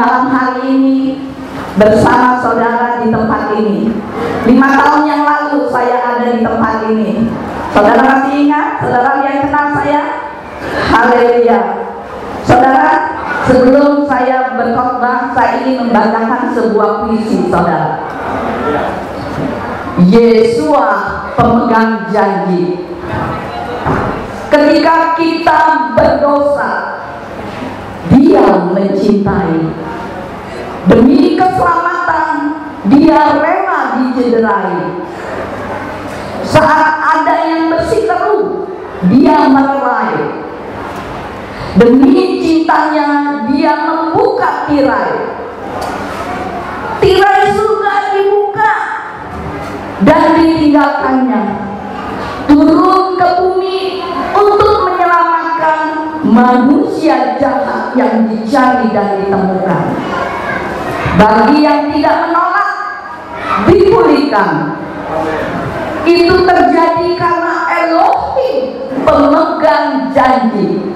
malam hari ini bersama saudara di tempat ini. 5 tahun yang lalu saya ada di tempat ini. Saudara masih ingat? Saudara yang kenal saya? Haleluya. Saudara, sebelum saya berkhotbah, saya ingin membacakan sebuah puisi, saudara. Yesua pemegang janji. Ketika kita berdosa, Dia mencintai. Demi keselamatan, Dia rela dicederai. Saat ada yang bersiteru, Dia merelai. Demi cintanya, Dia membuka tirai. Tirai surga dibuka dan ditinggalkannya turun ke bumi untuk menyelamatkan manusia jahat yang dicari dan ditemukan. Bagi yang tidak menolak, dipulihkan. Itu terjadi karena Elohim pemegang janji,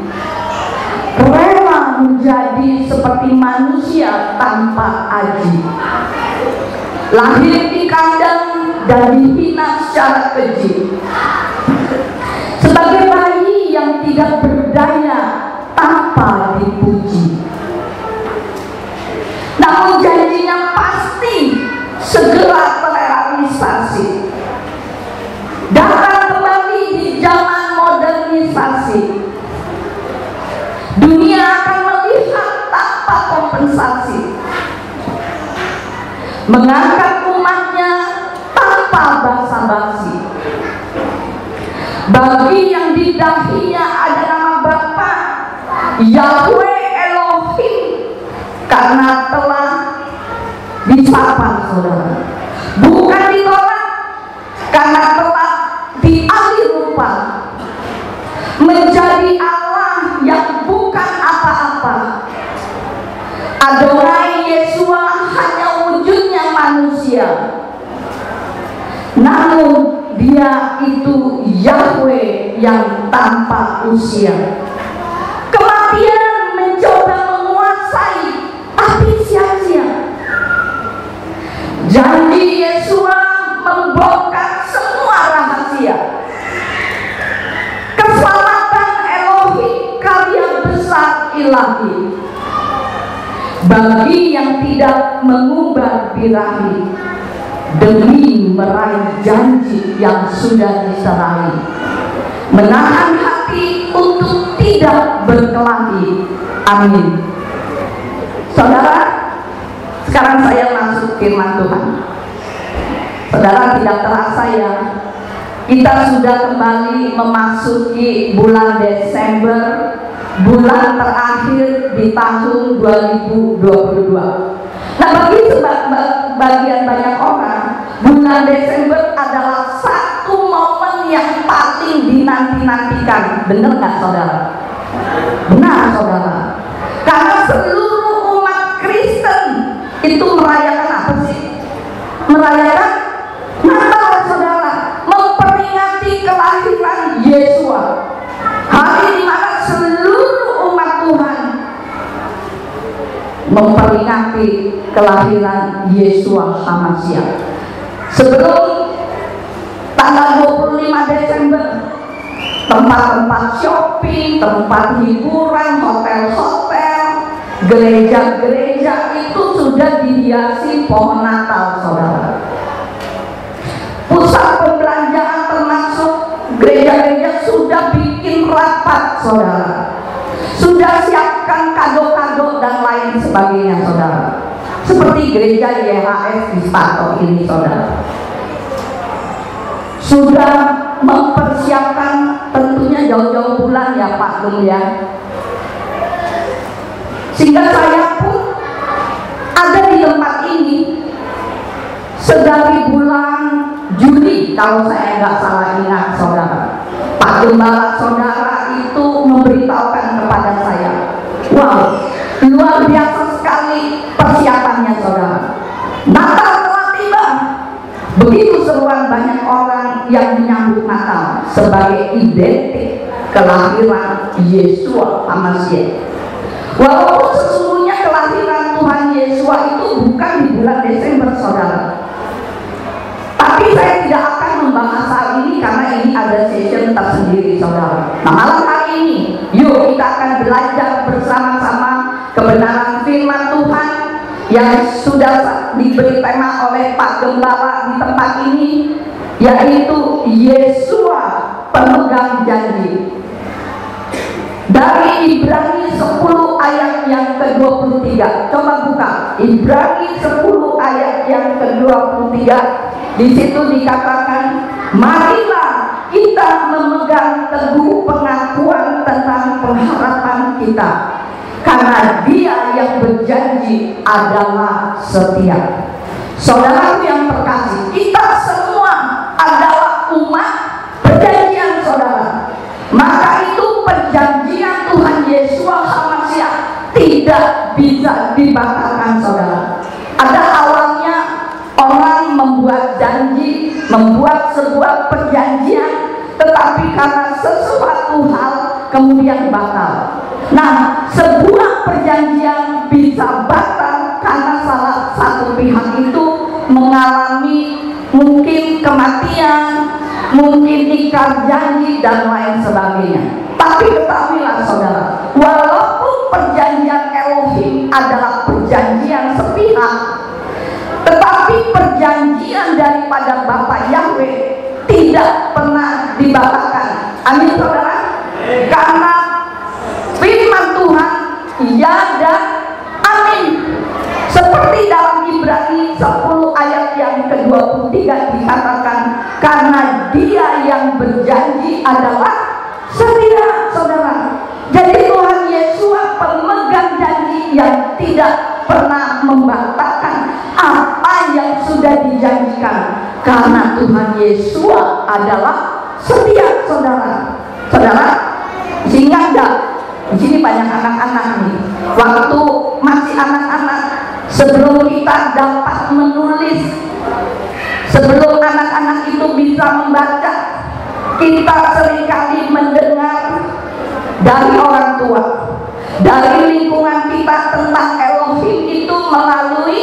rela menjadi seperti manusia tanpa aji, lahir di kandang dan dihina secara keji, sebagai bayi yang tidak berdaya tanpa dipuji. Namun janjinya pasti segera terrealisasi. Datang kembali di zaman modernisasi. Dunia akan melihat tanpa kompensasi, mengangkat umatnya tanpa basa-basi. Bagi yang di dahinya ada nama Bapa, Yahweh Elohim, karena telah disapa, saudara. Bukan ditolak, karena telah dialih rupa menjadi Allah yang bukan apa-apa. Adonai Yesua hanya wujudnya manusia, namun Dia itu Yahweh yang tanpa usia. Kematian mencoba menguasai, tapi sia-sia. Janji Yesua membongkar semua rahasia. Keselamatan Elohim karya besar ilahi. Bagi yang tidak mengubah birahi, demi meraih janji yang sudah diserahi, menahan hati untuk tidak berkelahi. Amin. Saudara, sekarang saya masuk firman Tuhan. Saudara, tidak terasa ya, kita sudah kembali memasuki bulan Desember, bulan terakhir di tahun 2022. Nah, bagi sebagian banyak orang, bulan Desember adalah satu momen yang paling dinanti-nantikan. Benar nggak, saudara? Benar, saudara. Karena seluruh umat Kristen itu merayakan apa sih? Merayakan Natal, saudara. Memperingati kelahiran Yesua. Hari di mana seluruh umat Tuhan memperingati kelahiran Yesua Hamasiah. Sebelum tanggal 25 Desember, tempat-tempat shopping, tempat hiburan, hotel-hotel, gereja-gereja itu sudah dihiasi pohon Natal, saudara. Pusat perbelanjaan termasuk gereja-gereja sudah bikin rapat, saudara. Sudah siapkan kado-kado dan lain sebagainya, saudara. Seperti gereja YHS di Stato ini, saudara. Sudah mempersiapkan tentunya jauh-jauh bulan ya Pak Dum ya. Sehingga saya pun ada di tempat ini sedari bulan Juli kalau saya nggak salah ingat, saudara. Pak Gembala saudara itu memberitahukan kepada saya, wow, luar biasa sekali persiapannya, saudara. Natal telah tiba. Begitu seruan banyak orang yang menyambut Natal sebagai identik kelahiran Yesua Hamasiah. Walaupun sesungguhnya kelahiran Tuhan Desember, saudara. Tapi saya tidak akan membahas hal ini karena ini ada session tersendiri, saudara. Nah, malam hari ini, yuk kita akan belajar bersama-sama kebenaran firman Tuhan yang sudah diberi tema oleh Pak Gembala di tempat ini, yaitu Yesua pemegang janji. Dari Ibrani 10 ayat yang ke-23. Coba buka Ibrani 10 ayat yang ke-23. Di situ dikatakan, marilah kita memegang teguh pengakuan tentang pengharapan kita, karena Dia yang berjanji adalah setia. Saudaraku yang terkasih, kita semua adalah umat perjanjian, saudara. Maka itu perjanjian Tuhan Yesus HaMasiah tidak bisa dibatalkan, saudara. Ada awalnya orang membuat janji, membuat sebuah perjanjian, tetapi karena sesuatu hal kemudian batal. Nah, sebuah perjanjian bisa batal karena salah satu pihak itu mengalami mungkin kematian, mungkin ingkar janji dan lain sebagainya. Tapi ketahuilah saudara, walaupun perjanjian Elohim adalah perjanjian sepihak, tetapi perjanjian daripada Bapa Yahweh tidak pernah dibatalkan. Amin, saudara. Karena firman Tuhan ya dan amin. Seperti dalam Ibrani 10 ayat yang ke-23 dikatakan, karena Dia yang berjanji adalah setia, saudara. Jadi Tuhan Yesus pemegang janji yang tidak pernah membatalkan apa yang sudah dijanjikan, karena Tuhan Yesus adalah setia, saudara. Saudara, sehingga enggak? Di sini banyak anak-anak nih. Waktu masih anak-anak, sebelum kita dapat menulis, sebelum anak-anak itu bisa membaca, kita seringkali mendengar dari orang tua, dari lingkungan kita tentang Elohim itu melalui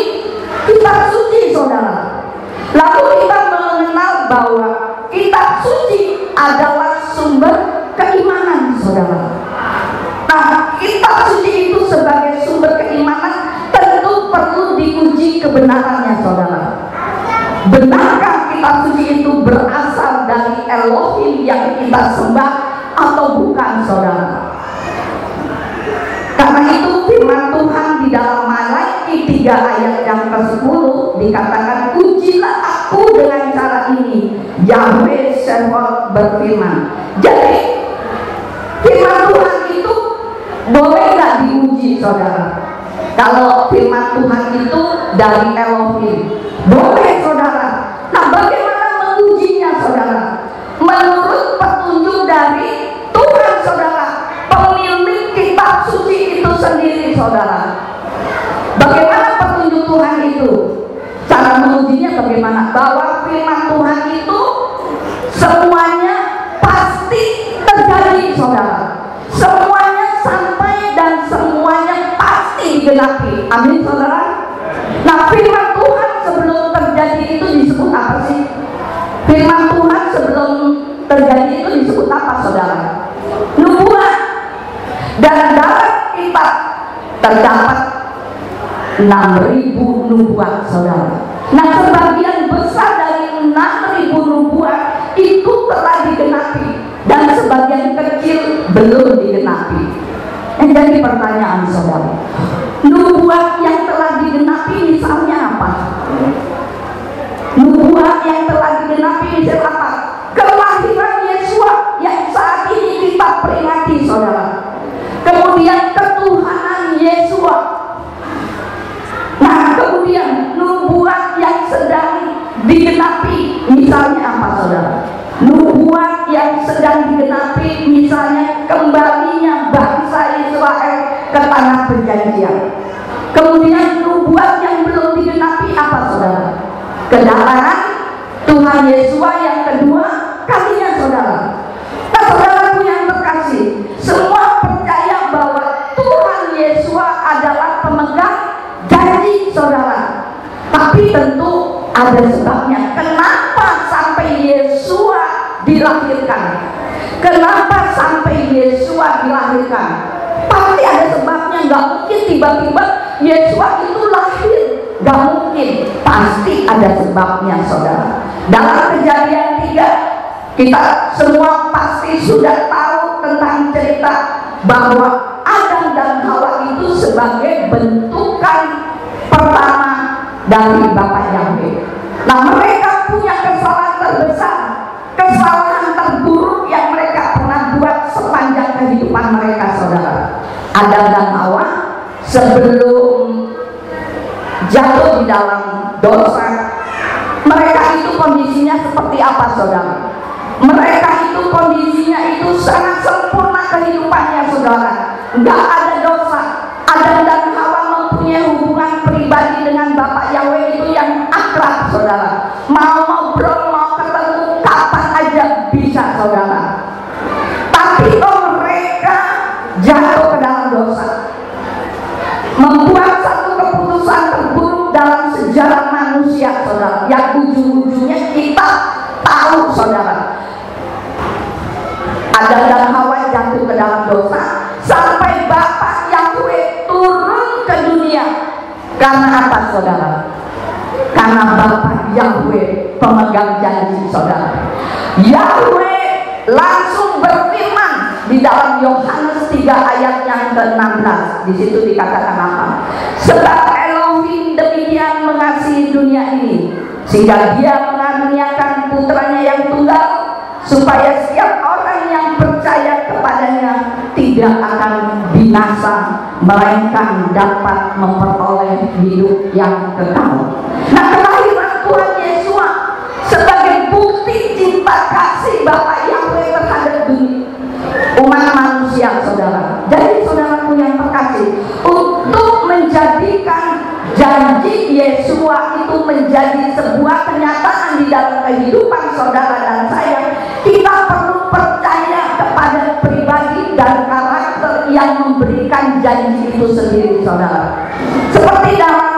kitab suci, saudara. Lalu kita mengenal bahwa kitab suci adalah sumber keimanan, saudara. Nah, kitab suci itu sebagai sumber keimanan tentu perlu diuji kebenarannya, saudara. Benarkah kitab suci itu berasal dari Elohim yang kita sembah atau bukan, saudara? Karena itu firman Tuhan di dalam Malaiki 3 ayat yang ke-10 dikatakan, ujilah aku dengan cara ini, Yahweh Sebaot berfirman. Jadi firman Tuhan itu boleh nggak diuji, saudara? Kalau firman Tuhan itu dari Elohim, boleh, saudara. Nah, bagaimana mengujinya, saudara? Menurut petunjuk dari Tuhan, saudara, pemilik kitab suci itu sendiri, saudara. Bagaimana petunjuk Tuhan itu? Cara mengujinya bagaimana? Bahwa firman Tuhan itu semuanya pasti terjadi, saudara. Semuanya sampai dan semuanya pasti digenapi. Amin, saudara. Nah, firman Tuhan sebelum terjadi itu disebut apa sih? Firman Tuhan sebelum terjadi itu disebut apa, saudara? Nubuat. Dan dalam kitab terdapat 6.000 nubuat, saudara. Nah, sebagian besar dari 6.000 nubuat itu telah digenapi dan sebagian kecil belum digenapi. Yang jadi pertanyaan, saudara, nubuat yang telah digenapi misalnya apa? Nubuat yang telah digenapi misalnya apa? Kelahiran Yesua yang saat ini kita peringati, saudara. Kemudian ketuhanan Yesua. Nah, kemudian nubuat yang sedang digenapi misalnya apa, saudara? Nubuat yang sedang digenapi misalnya kembalinya bangsa Israel ke tanah perjanjian. Kemudian nubuat yang belum digenapi apa, saudara? Kedatangan Tuhan Yesus yang kedua kalinya, saudara. Nah, saudaraku yang terkasih, semua percaya bahwa Tuhan Yesus adalah pemegang janji, saudara. Tapi tentu ada sebabnya. Kenapa sampai Yesua dilahirkan? Kenapa sampai Yesua dilahirkan? Pasti ada sebabnya. Nggak mungkin tiba-tiba Yesua itu lahir. Nggak mungkin. Pasti ada sebabnya, saudara. Dalam Kejadian 3, kita semua pasti sudah tahu tentang cerita bahwa Adam dan Hawa itu sebagai bentukan pertama dari Bapa Yahweh. Nah, mereka punya kesalahan terbesar, kesalahan terburuk yang mereka pernah buat sepanjang kehidupan mereka, saudara. Adam dan Hawa sebelum jatuh di dalam dosa, mereka itu kondisinya seperti apa, saudara? Mereka itu kondisinya itu sangat sempurna kehidupannya, saudara. Nggak ada dosa. Adam dan Hawa mempunyai hubungan pribadi dengan Bapak Yahweh itu yang akrab, saudara. Mau ngobrol, mau ketemu kapan aja bisa, saudara. Tapi mereka jatuh ke dalam dosa, membuat satu keputusan terburuk dalam sejarah manusia, saudara, yang ujung-ujungnya kita tahu, saudara. Adam dan Hawa jatuh ke dalam dosa sampai Bapak Yahweh turun ke dunia. Karena apa, saudara? Karena Bapak Yahweh pemegang janji, saudara. Yahweh langsung berfirman di dalam Yohanes 3 ayat yang ke-16. Di situ dikatakan apa? Sebab Elohim demikian mengasihi dunia ini, sehingga Dia mengaruniakan putranya yang tunggal, supaya setiap orang yang percaya kepadanya tidak akan binasa, melainkan dapat memperoleh hidup yang kekal. Nah, kelahiran Tuhan Yesus sebagai bukti cinta kasih Bapa Yahweh terhadap dunia, umat manusia, saudara. Jadi saudaraku yang terkasih, untuk menjadikan janji Yesus itu menjadi sebuah kenyataan di dalam kehidupan saudara dan saya, kita perlu percaya kepada pribadi dan karakter yang memberikan janji itu sendiri, saudara. Seperti dalam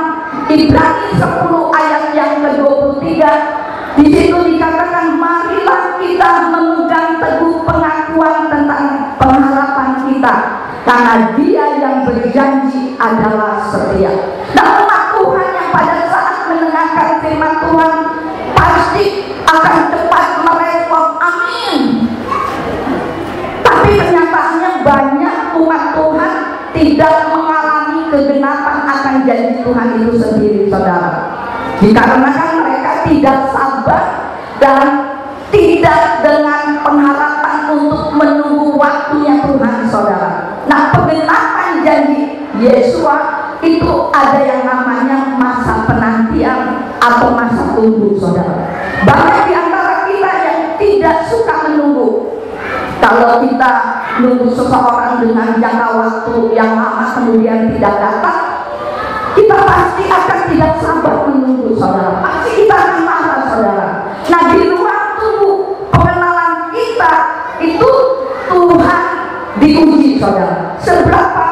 Ibrani 10 ayat yang ke-23, di situ dikatakan, marilah kita memegang teguh pengakuan tentang pengharapan kita, karena Dia yang berjanji adalah setia. Nah, umat Tuhan yang pada saat mendengarkan firman Tuhan pasti akan cepat merespon amin. Tapi kenyataannya banyak umat Tuhan tidak mengalami kegenapan akan janji Tuhan itu sendiri, saudara. Dikarenakan mereka tidak sabar dan tidak dengan pengharapan untuk menunggu waktunya Tuhan, saudara. Nah, penggenapan janji Yesus itu ada yang namanya masa penantian atau masa tunggu, saudara. Banyak di antara kita yang tidak suka menunggu. Kalau kita nunggu seseorang dengan jangka waktu yang lama kemudian tidak datang, kita pasti akan tidak sabar menunggu, saudara. Pasti kita akan marah, saudara. Nah, di ruang tunggu pengenalan kita itu Tuhan diuji, saudara. Seberapa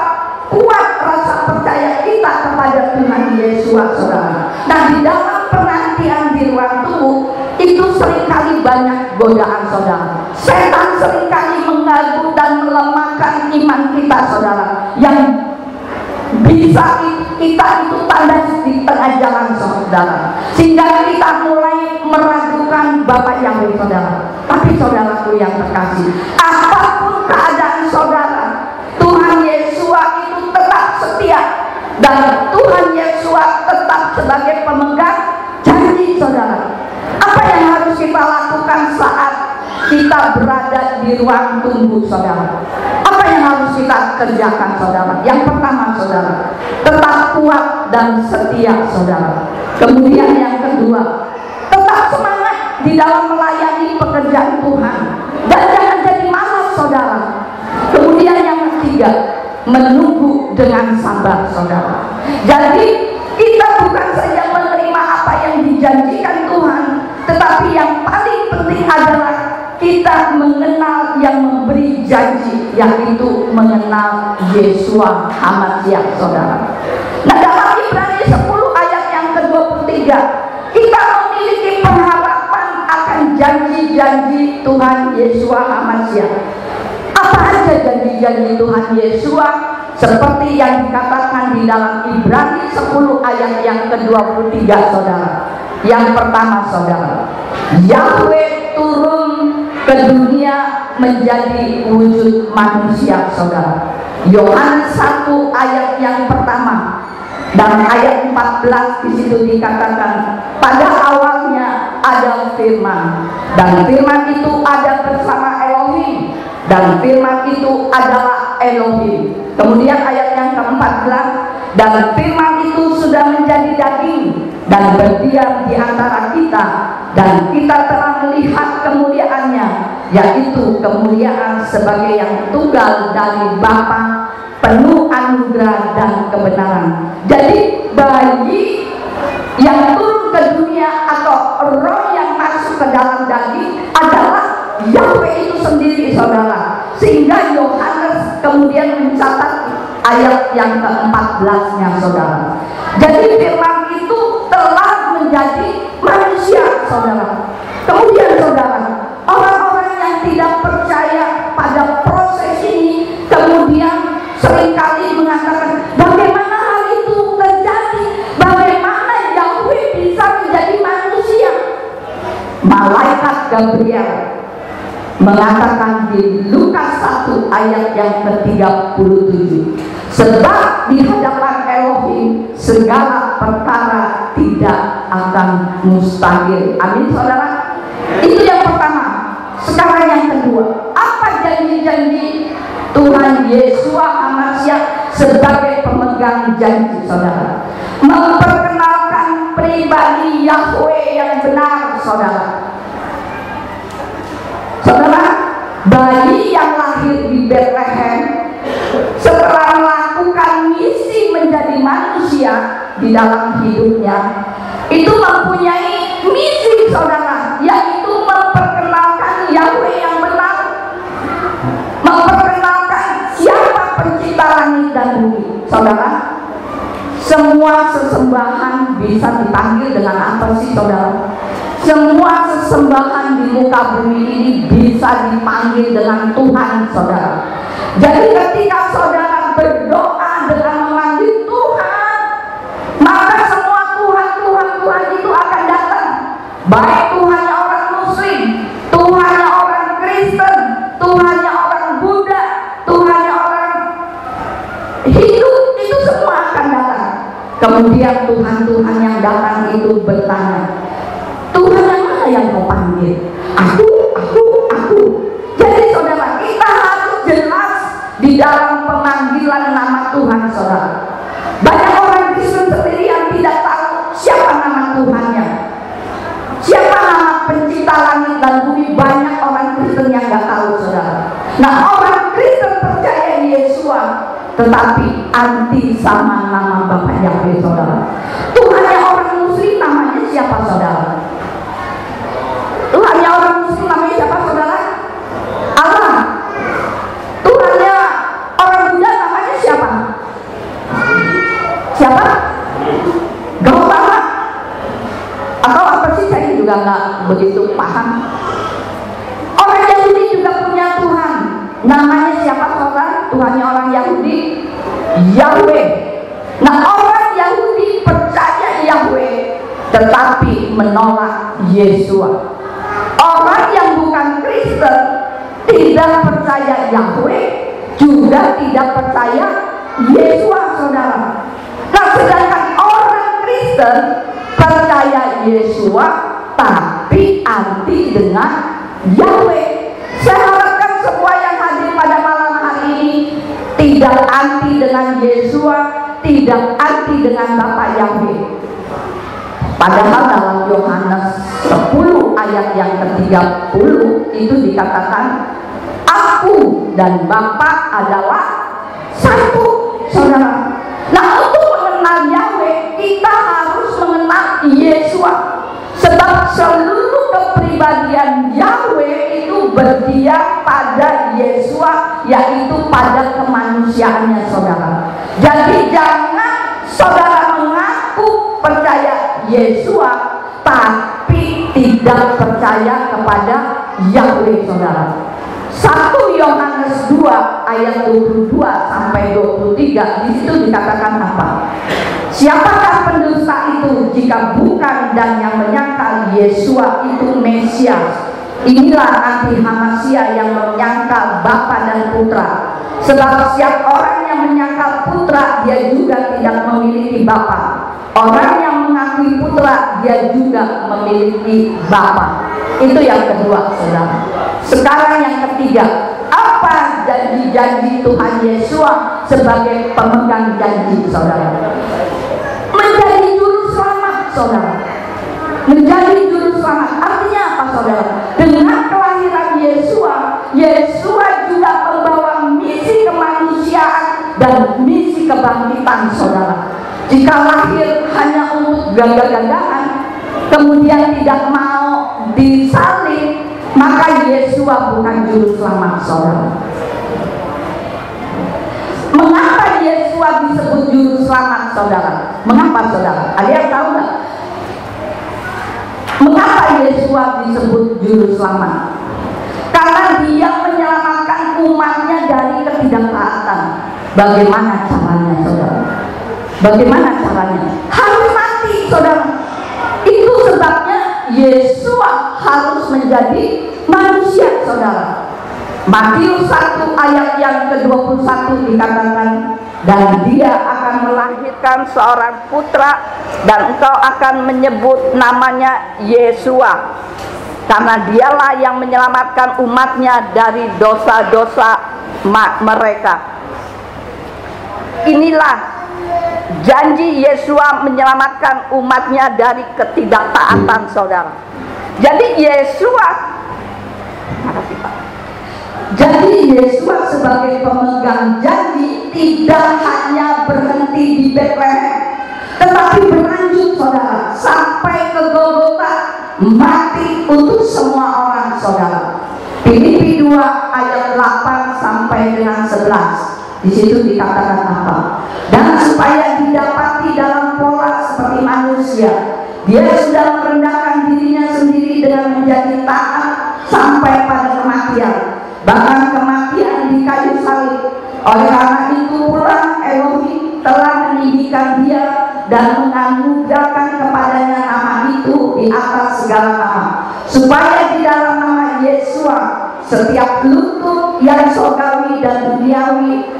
kuat rasa percaya kita kepada Tuhan Yesus, saudara. Nah, di dalam penantian di ruang tunggu itu seringkali banyak godaan, saudara. Setan seringkali mengganggu dan melemahkan iman kita, saudara. Yang bisa kita itu tanda di tengah jalan, saudara, sehingga kita mulai meragukan Bapak Yahweh, saudara. Tapi saudaraku yang terkasih, apapun keadaan saudara, Tuhan Yesus itu tetap setia, dan Tuhan Yesus tetap sebagai pemegang janji, saudara. Apa yang harus kita lakukan saat kita berada di ruang tunggu, saudara? Apa yang harus kita kerjakan, saudara? Yang pertama, saudara, tetap kuat dan setia, saudara. Kemudian yang kedua, tetap semangat di dalam melayani pekerjaan Tuhan dan jangan jadi malas, saudara. Kemudian yang ketiga, menunggu dengan sabar, saudara. Jadi kita bukan saja menerima apa yang dijanjikan Tuhan, tetapi yang paling penting adalah kita mengenal yang memberi janji, yaitu mengenal Yesua HaMashiach, saudara. Nah, dalam Ibrani 10 ayat yang ke-23 Yeshua HaMashiach. Apa aja janji-janji Tuhan Yeshua? Seperti yang dikatakan di dalam Ibrani 10 ayat yang ke-23, saudara. Yang pertama, saudara, Yahweh turun ke dunia menjadi wujud manusia, saudara. Yohanes 1 ayat yang pertama dan ayat 14 di situ dikatakan, pada awalnya ada firman, dan firman itu ada bersama Elohim, dan firman itu adalah Elohim. Kemudian ayat yang ke-14, dan firman itu sudah menjadi daging dan berdiam di antara kita, dan kita telah melihat kemuliaannya, yaitu kemuliaan sebagai yang tunggal dari Bapa, penuh anugerah dan kebenaran. Jadi bayi yang turun ke dunia atau roh yang masuk ke dalam daging adalah Yahweh itu sendiri, saudara. Sehingga Yohanes kemudian mencatat ayat yang ke-14-nya, saudara. Jadi firman itu telah menjadi manusia, saudara. Kemudian, saudara, orang-orang yang tidak percaya pada proses ini kemudian seringkali mengatakan, bagaimana hal itu terjadi? Bagaimana Yahweh bisa menjadi manusia? Malaikat Gabriel mengatakan di Lukas 1 ayat yang ke-37, sebab di hadapan Elohim segala perkara tidak akan mustahil. Amin, saudara. Itu yang pertama. Sekarang yang kedua, apa janji-janji Tuhan Yeshua HaMashiach sebagai pemegang janji, saudara? Memperkenalkan pribadi Yahweh yang benar, saudara. Saudara, bayi yang lahir di Bethlehem setelah melakukan misi menjadi manusia di dalam hidupnya, itu mempunyai misi, saudara, yaitu memperkenalkan Yahweh yang benar, memperkenalkan siapa pencipta langit dan bumi. Saudara, semua sesembahan bisa dipanggil dengan apa sih, saudara? Semua sesembahan di muka bumi ini bisa dipanggil dengan Tuhan, saudara. Jadi ketika saudara berdoa dengan memanggil Tuhan, maka semua Tuhan itu akan datang. Baik Tuhannya orang Muslim, Tuhannya orang Kristen, Tuhannya orang Buddha, Tuhannya orang Hindu, itu semua akan datang. Kemudian Tuhan yang datang itu bertanya, Tuhan yang mana yang kau panggil? Aku. Jadi saudara, kita harus jelas di dalam pemanggilan nama Tuhan, saudara. Banyak orang Kristen sendiri yang tidak tahu siapa nama Tuhannya, siapa nama pencipta langit dan bumi. Banyak orang Kristen yang nggak tahu, saudara. Nah, orang Kristen percaya Yeshua, tetapi anti sama nama Bapa Yahweh, saudara. Tuhannya orang Muslim namanya siapa, saudara? Tuhannya orang Muslim namanya siapa, saudara? Allah. Tuhannya orang Buddha namanya siapa? Siapa? Gautama. Atau apa sih, saya juga nggak begitu paham. Orang Yahudi juga punya Tuhan. Namanya siapa, saudara? Tuhannya orang Yahudi Yahweh. Nah, orang Yahudi percaya Yahweh tetapi menolak Yeshua. Orang yang bukan Kristen tidak percaya Yahweh, juga tidak percaya Yeshua, saudara. Nah, sedangkan orang Kristen percaya Yeshua tapi anti dengan Yahweh. Saya harapkan semua yang hadir pada malam hari ini tidak anti dengan Yeshua, tidak anti dengan Bapa Yahweh. Padahal dalam Yohanes 10 ayat yang ke-30 itu dikatakan, aku dan Bapa adalah satu, saudara. Nah, untuk mengenal Yahweh kita harus mengenal Yeshua, sebab seluruh kepribadian Yahweh itu berdiam pada Yeshua, yaitu pada kemanusiaannya, saudara. Jadi jangan saudara mengaku percaya Yeshua tapi tidak percaya kepada Yahweh, saudara. 1 Yohanes 2 ayat 22 sampai 23, di situ dikatakan apa? Siapakah pendusta itu jika bukan dan yang menyangkal Yesua itu Mesias? Inilah anti Hamasia yang menyangkal Bapa dan Putra. Sebab setiap orang yang menyangkal Putra, dia juga tidak memiliki Bapa. Orang yang mengakui Putra, dia juga memiliki Bapa. Itu yang kedua, saudara. Sekarang yang ketiga, apa janji-janji Tuhan Yesua sebagai pemegang janji, saudara? Menjadi juru selamat, saudara. Menjadi juru selamat artinya apa, saudara? Dengan kelahiran Yesua, Yesua juga membawa misi kemanusiaan dan misi kebangkitan, saudara. Jika lahir hanya untuk gagah-gagahan, kemudian tidak mau disalib, maka Yesua bukan juru selamat, saudara. Mengapa Yesua disebut juru selamat, saudara? Mengapa, saudara? Ada yang tahu nggak? Mengapa Yesua disebut juru selamat? Karena dia menyelamatkan umatnya dari ketidaktaatan. Bagaimana caranya, saudara? Bagaimana caranya? Harus mati, saudara. Itu sebabnya Yesua harus menjadi manusia, saudara. Matius 1 ayat yang ke-21 dikatakan, dan dia akan melahirkan seorang putra, dan engkau akan menyebut namanya Yesua, karena dialah yang menyelamatkan umatnya dari dosa-dosa mereka. Inilah janji Yesua menyelamatkan umatnya dari ketidaktaatan, saudara. Jadi Yesua, sebagai pemegang janji tidak hanya berhenti di Bethlehem, tetapi berlanjut, saudara, sampai ke Golgota, mati untuk semua orang, saudara. Filipi 2 ayat 8 sampai dengan 11. Di situ dikatakan apa? Dan supaya didapati dalam pola seperti manusia, dia sudah merendahkan dirinya sendiri dengan menjadi taat sampai pada kematian, bahkan kematian di kayu salib. Oleh karena itu pula Elohim telah meninggikan dia dan menganugerahkan kepadanya nama itu di atas segala nama, supaya di dalam nama Yesua setiap lutut yang surgawi dan duniawi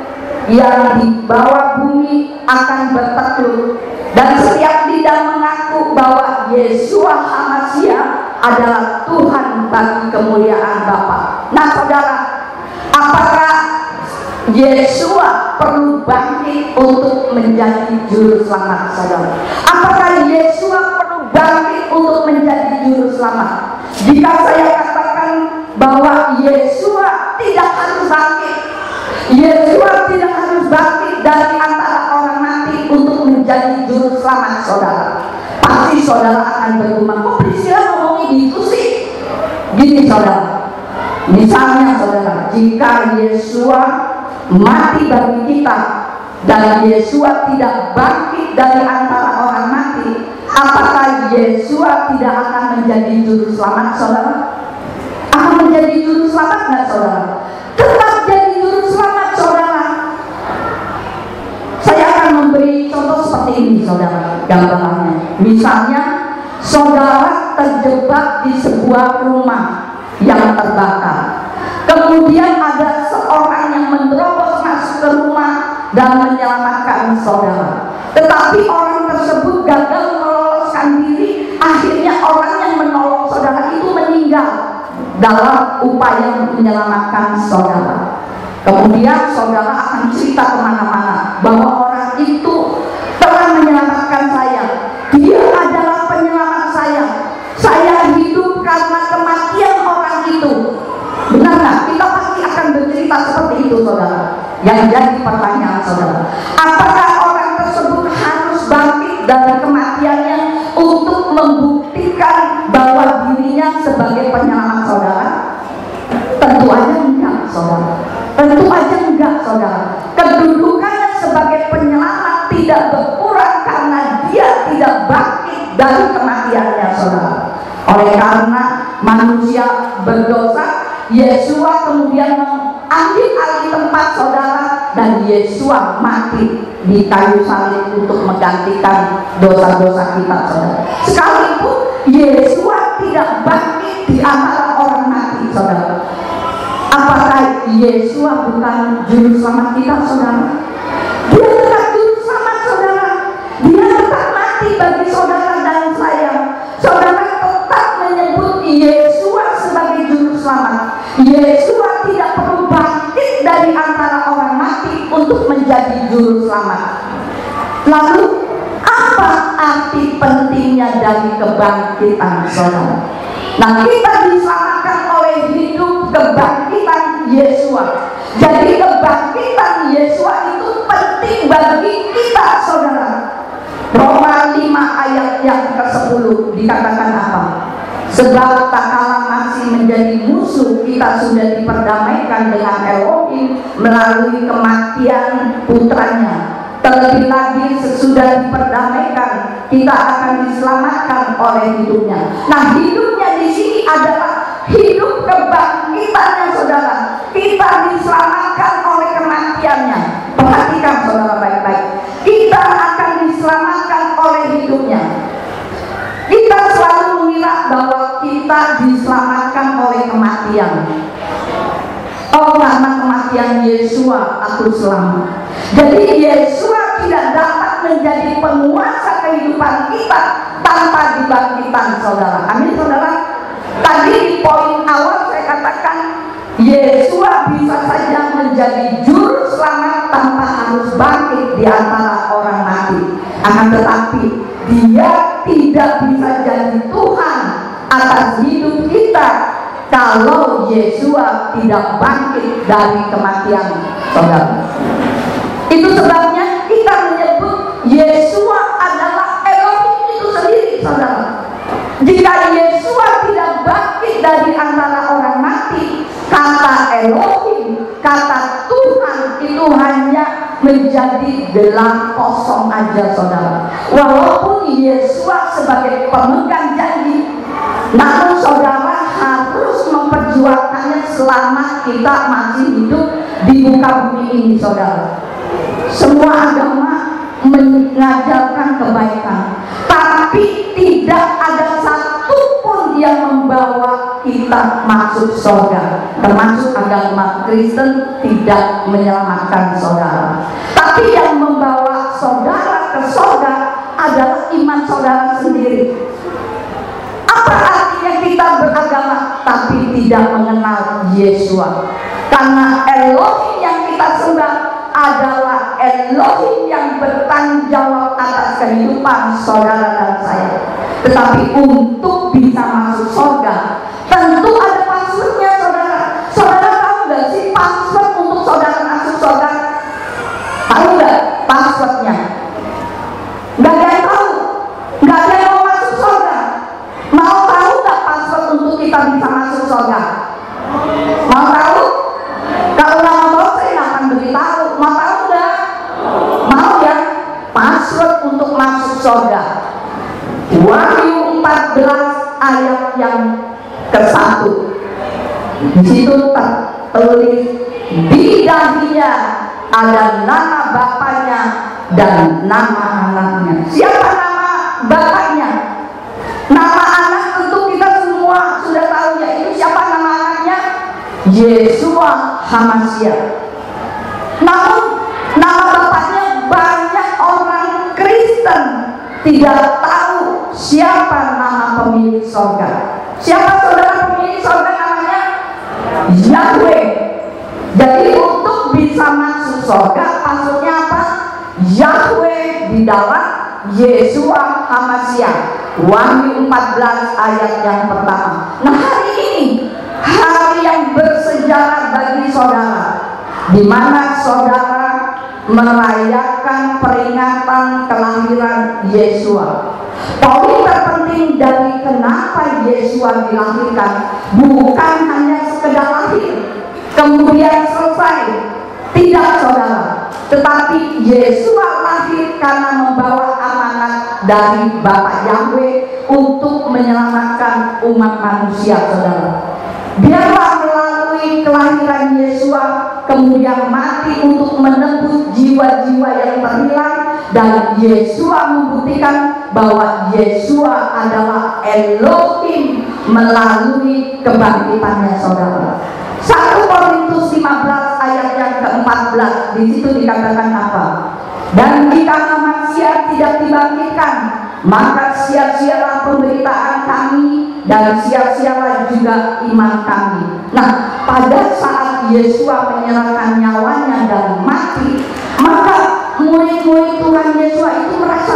yang di bawah bumi akan bertekur, dan setiap lidah mengaku bahwa Yesua HaMasiah adalah Tuhan bagi kemuliaan Bapa. Nah, saudara, apakah Yesua perlu bangkit untuk menjadi juru selamat, saudara? Apakah Yesua perlu bangkit untuk menjadi juru selamat? Jika saya katakan bahwa Yesua tidak harus bangkit, Yesua tidak harus bangkit dari antara orang mati untuk menjadi juru selamat, saudara, pasti saudara akan bergumam, kok Priscilla ngomongnya gitu sih? Gini, saudara, misalnya, saudara, jika Yesua mati bagi kita dan Yesua tidak bangkit dari antara orang mati, apakah Yesua tidak akan menjadi juru selamat, saudara? Akan menjadi juru selamat nggak, saudara? Tetap jadi juru selamat, saudara. Saya akan memberi contoh seperti ini, saudara, gambarannya. Misalnya, saudara terjebak di sebuah rumah yang terbakar. Kemudian ada seorang yang menerobos masuk ke rumah dan menyelamatkan saudara. Tetapi orang tersebut gagal meloloskan diri. Akhirnya orang yang menolong saudara itu meninggal dalam upaya menyelamatkan saudara. Kemudian saudara akan cerita kemana-mana bahwa orang itu telah menyelamatkan saya. Dia adalah penyelamat saya. Saya hidup karena kematian orang itu. Benar nggak? Kita pasti akan bercerita seperti itu, saudara. Yang jadi pertanyaan, saudara, apakah orang tersebut harus bangkit dari kematiannya untuk membuktikan bahwa dirinya sebagai penyelamat, saudara? Tentu aja enggak, saudara. Tentu aja enggak, saudara. Kedudukannya sebagai penyelamat tidak berkurang karena dia tidak bangkit dari kematiannya, saudara. Oleh karena manusia berdosa, Yesua kemudian mengambil alih tempat saudara dan Yesua mati di kayu salib untuk menggantikan dosa-dosa kita, saudara. Sekalipun Yesua tidak bangkit di antara orang mati, saudara, apakah Yesua bukan juru selamat kita, saudara? Dia tetap juru selamat, saudara. Dia tetap mati bagi saudara dan saya. Saudara tetap menyebut Yesua sebagai juru selamat. Yesua tidak perlu bangkit dari antara orang mati untuk menjadi juru selamat. Lalu apa arti pentingnya dari kebangkitan, saudara? Nah, kita diselamatkan oleh hidup kebangkitan Yesua. Jadi kebangkitan Yesua itu penting bagi kita, saudara. Roma 5 ayat yang ke-10 dikatakan apa? Sebab tak kalah masih menjadi musuh, kita sudah diperdamaikan dengan Elohim melalui kematian putranya. Terlebih lagi sesudah diperdamaikan, kita akan diselamatkan oleh hidupnya. Nah, hidupnya di sini adalah hidup kebangkitannya, saudara. Kita diselamatkan oleh kematiannya. Perhatikan, saudara, baik-baik. Kita akan diselamatkan oleh hidupnya. Kita selalu mengira bahwa kita diselamatkan oleh kematian. Oh, karena kematian Yesua aku selamat. Jadi Yesua tidak dapat menjadi penguasa kehidupan kita tanpa dibangkitkan, saudara. Amin, saudara. Tadi di poin awal saya katakan Yesua bisa saja menjadi juru selamat tanpa harus bangkit di antara orang mati. Akan tetapi Dia tidak bisa jadi Tuhan atas hidup kita kalau Yesua tidak bangkit dari kematian, saudara. Itu sebabnya kita menyebut Yesua adalah Elohim itu sendiri, saudara. Jika Yesua tidak bangkit dari antara orang mati, kata Elohim, kata Tuhan itu hanya menjadi gelar kosong aja, saudara. Walaupun Yesua sebagai pemegang janji, namun saudara harus memperjuangkannya selama kita masih hidup di muka bumi ini, saudara. Semua agama mengajarkan kebaikan, tapi tidak ada satupun yang membawa kita masuk surga. Termasuk agama Kristen tidak menyelamatkan saudara. Tapi yang membawa saudara ke surga adalah iman saudara sendiri. Apa artinya kita beragama tapi tidak mengenal Yesua? Karena Elohim yang kita sembah adalah Elohim yang bertanggung jawab atas kehidupan saudara dan saya. Tetapi untuk bisa masuk surga tentu ada passwordnya, saudara. Saudara tahu nggak sih password untuk saudara masuk surga? Tahu nggak passwordnya? Nggak ada yang tahu. Nggak ada yang mau masuk surga. Mau tahu nggak password untuk kita bisa masuk surga? Mau tahu? Kalau nggak mau tahu, saya nggak akan beritahu. Mau tahu nggak? Mau ya? Password untuk masuk surga. Wahyu 14 ayat yang ke-1. Di situ tertulis di dahinya ada nama bapaknya dan nama anaknya. Siapa nama bapaknya? Nama anak tentu kita semua sudah tahu, yaitu siapa nama anaknya? Yesua HaMashiach. Namun nama bapaknya banyak orang Kristen tidak tahu siapa nama pemilik surga. Siapa saudara pemilik surga namanya? Yahweh. Jadi untuk bisa masuk surga maksudnya apa? Yahweh di dalam Yesua HaMashiach. Wahyu 14 ayat yang pertama. Nah, hari ini hari yang bersejarah bagi saudara, di mana saudara merayakan peringatan kelahiran Yesua. Poin terpenting dari kenapa Yesua dilahirkan bukan hanya sekedar lahir kemudian selesai, tidak, saudara. Tetapi Yesua lahir karena membawa amanat dari Bapa Yahweh untuk menyelamatkan umat manusia, saudara. Biarlah melalui kelahiran Yesua kemudian mati untuk menebus jiwa-jiwa yang terhilang, dan Yesua membuktikan bahwa Yesua adalah Elohim melalui kebangkitannya, saudara. 1 Korintus 15 ayat yang ke-14, di situ dikatakan apa? Dan jika manusia tidak dibangkitkan, maka sia-sialah pemberitaan kami dan sia-sialah juga iman kami. Nah, pada saat Yesua menyerahkan nyawanya dan mati, maka murid-murid Tuhan Yesua itu merasa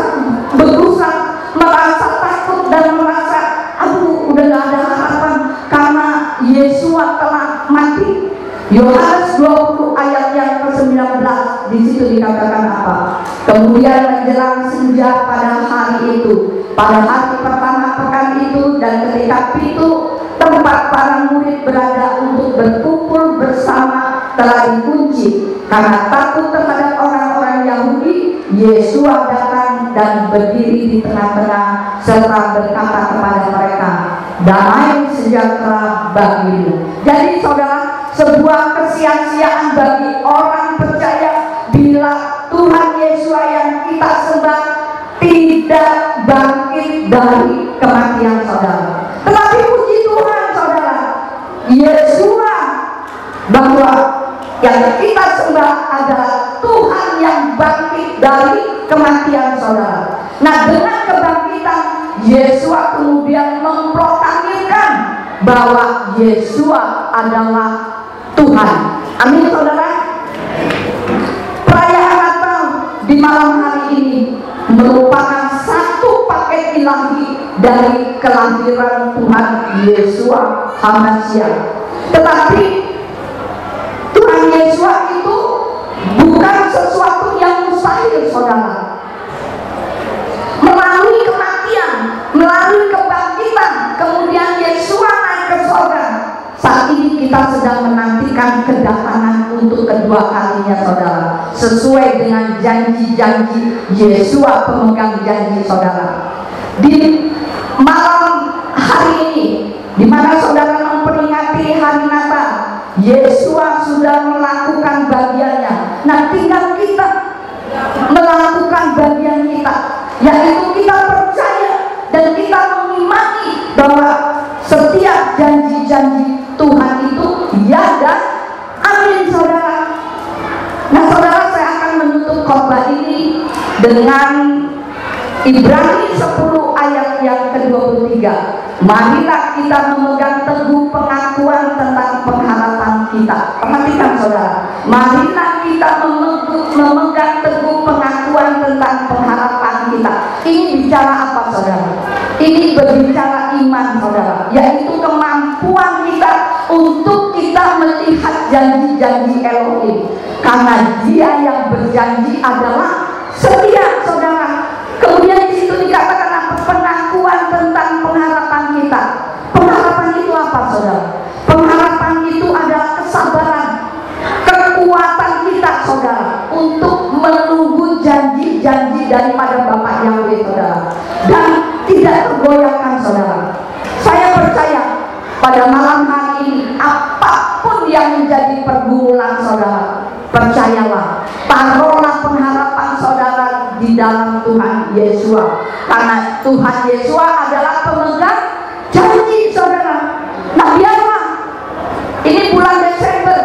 bergusar, merasa takut dan merasa, aduh, udah gak ada harapan karena Yesua telah mati. Yohanes 20 ayat yang ke-19, di situ dikatakan apa? Kemudian menjelang senja pada hari itu, pada hari pertama pekan itu, dan ketika pintu tempat para murid berada untuk berkumpul bersama telah dikunci karena takut terhadap orang-orang Yahudi, Yesua datang dan berdiri di tengah-tengah serta berkata kepada mereka, damai sejahtera bagimu. Jadi saudara, sebuah kesia-siaan bagi orang percaya bila Tuhan Yesua yang kita sembah tidak bangkit dari kematian, saudara. Tetapi puji Tuhan, saudara, Yesua bahwa yang kita sembah adalah Tuhan yang bangkit dari kematian, saudara. Nah, dengan kebangkitan Yesua kemudian memproklamirkan bahwa Yesua adalah Tuhan. Amin, saudara. Perayaan Natal di malam hari ini merupakan satu paket ilahi dari kelahiran Tuhan Yesua HaMasyiah. Tetapi Tuhan Yesua itu bukan sesuatu yang mustahil, saudara. Melalui kematian, melalui kebangkitan, kemudian Yesua naik ke surga. Saat ini kita sedang menantikan kedatangan untuk kedua kalinya, saudara, sesuai dengan janji-janji Yesua, pemegang janji, saudara. Di malam hari ini, di mana saudara memperingati hari Natal, Yesua sudah melakukan bagiannya. Nah, tinggal kita melakukan bagian kita, yaitu kita percaya dan kita mengimani bahwa setiap janji-janji Tuhan itu ya dan amin, saudara. Nah, saudara, saya akan menutup khotbah ini dengan Ibrani 10 ayat yang ke-23. Marilah kita memegang teguh pengakuan tentang pengharapan kita. Perhatikan, saudara. Marilah kita memegang teguh pengakuan tentang pengharapan kita. Ini bicara apa, saudara? Ini berbicara iman, saudara, yaitu kemampuan kita untuk kita melihat janji-janji Elohim. Karena Dia yang berjanji adalah setia, saudara. Kemudian di situ dikatakan apa? Pengakuan tentang pengharapan kita. Pengharapan itu apa, saudara? Pengharapan itu adalah kesabaran, kekuatan kita, saudara, untuk menunggu janji-janji daripada Bapa Yahweh, saudara, dan tidak tergoyahkan, saudara. Saya percaya pada malam hari ini, apapun yang menjadi pergumulan saudara, percayalah, taruhlah pengharapan saudara di dalam Tuhan Yesua, karena Tuhan Yesua adalah pemegang janji, saudara. Nah, biarlah ini bulan Desember,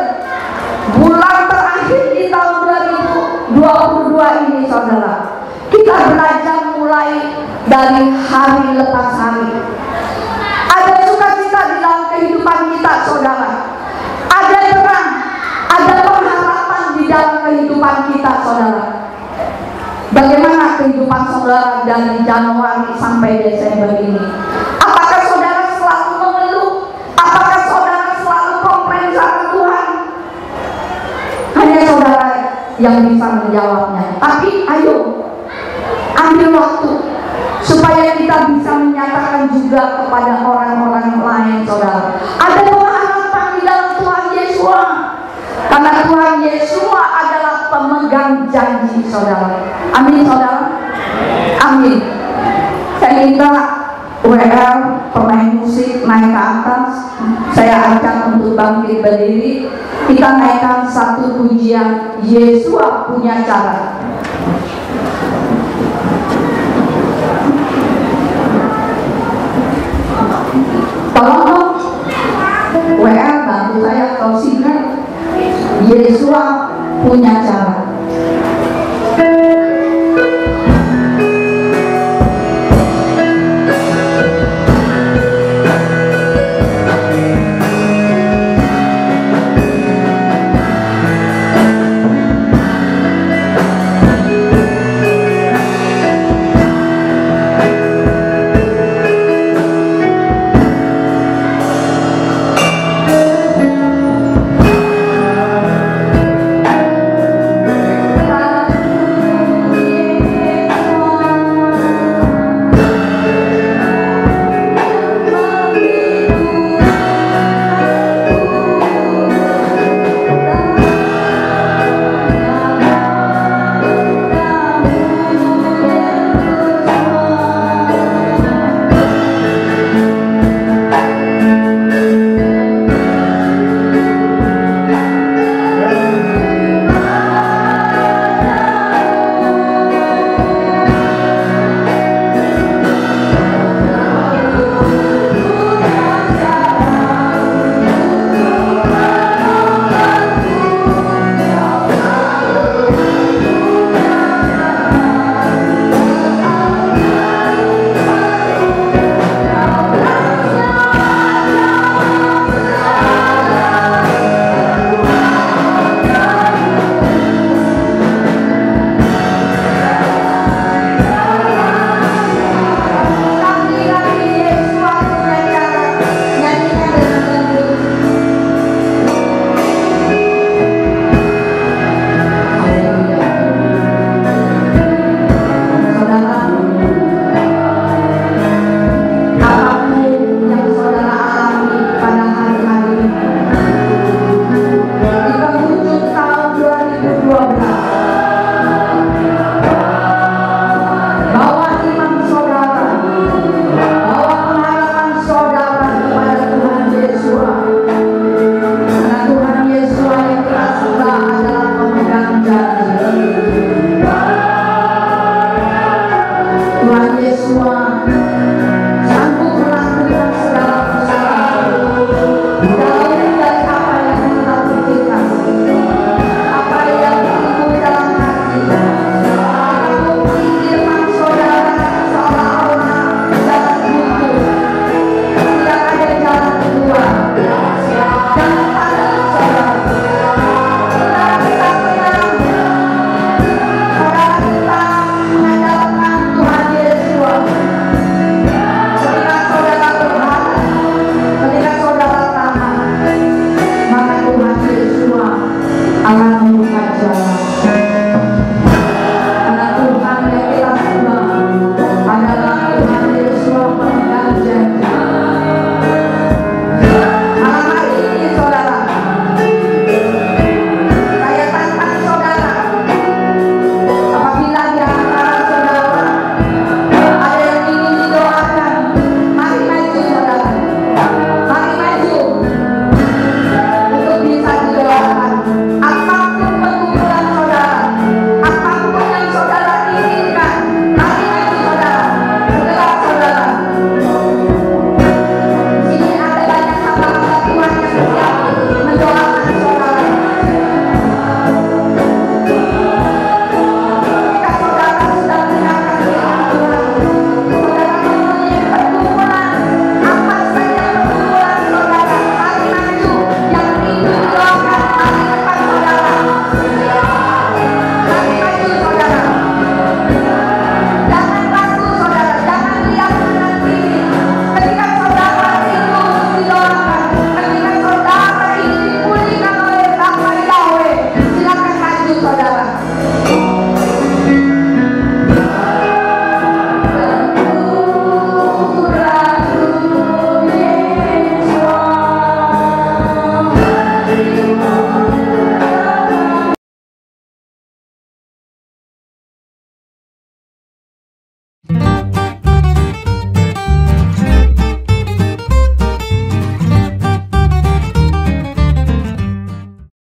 bulan terakhir di tahun 2022 ini, saudara, kita belajar mulai dari hari lepas hari. Ada sukacita di dalam kehidupan kita, saudara. Ada terang, ada pengharapan di dalam kehidupan kita, saudara. Bagaimana kehidupan saudara dari Januari sampai Desember ini? Apakah saudara selalu mengeluh? Apakah saudara selalu komplain sama Tuhan? Hanya saudara yang bisa menjawabnya. Tapi ayo, ambil waktu supaya kita bisa menyatakan juga kepada orang-orang lain, saudara. Ada pengharapan di dalam Tuhan Yesua, karena Tuhan Yesua adalah pemegang janji, saudara. Amin, saudara. Amin. Saya minta WL pemain musik naik ke atas, saya ajak untuk bangkit berdiri, kita naikkan satu pujian Yesus punya cara. Tolong WL bantu saya, kau singer Yesus punya cara.